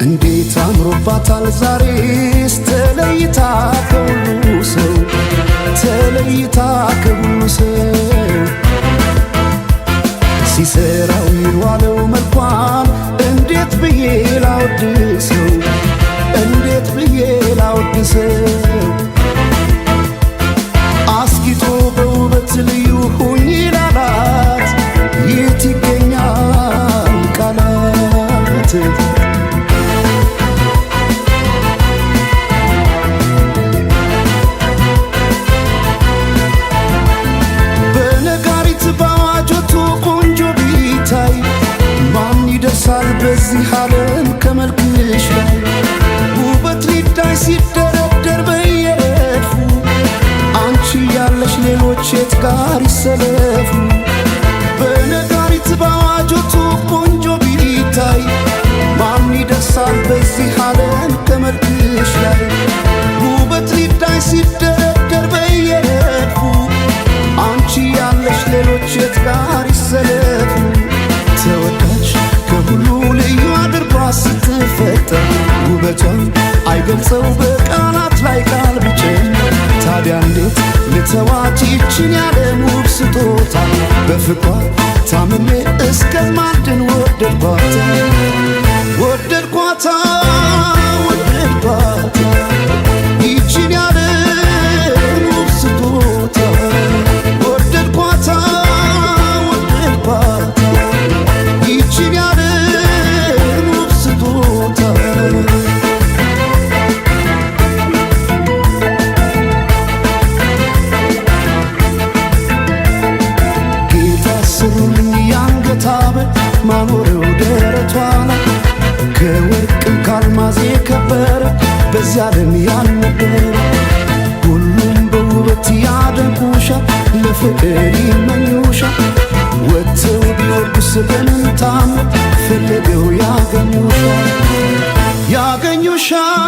እንዴት አምሮባታል ዛሬስ ተለይታ ከሁሉ ሰው ተለይታ ከሁሉ ሰው ሲሰራው ይዋለው መልኳን እንዴት ብዬ ላወድሰው እንዴት ብዬ ላወድሰው አስጊጦ በውበት ልዩ ሁኝ ላላት የት ይገኛል ቃላት በዚህ ዓለም ከመልክሽ ላይ ውበት ሊታይ ሲደረደር በየረድፉ አንቺ ያለሽ ሌሎች የት ጋር ይሰለፉ በነጋሪት ባዋጆቱ ቆንጆ ቢታይ ማን ይደርሳል በዚህ ዓለም ከመልክሽ ላይ ውበት ሊታይ ሲደረደር በየረድፉ አንቺ ያለሽ ሌሎች የት ጋር ይሰለፉ ተወዳጅ ከሁሉ ልዩ አድርጓ ስትፈጠር ውበቷን አይገልጸው በቃላት ላይ ቃል ብቸኝ ታዲያ እንዴት ልተዋት ይችን ያለም ውብ ስጦታ በፍቅሯ ታምሜ እስከማድን ወደድኳታ ወደድኳታ ወደድኳታ ይችን ያለም ውብ ስጦታ ወደድኳታ ወደድኳታ ይችን ያለም ውብ ስጦታ ጌታ ስሩልኝ የአንገት ሐብል ማኖሬው ደረቷ ላይ ከወርቅም ከአልማዝ የከበረ በዚህ ዓለም ያልነበረ ሁሉም በውበት ያደንቁሻል ለፍቅር ይመኙሻል ወጥተው ቢወርዱ ስለምን ታምር ፈለገው ያገኙሻል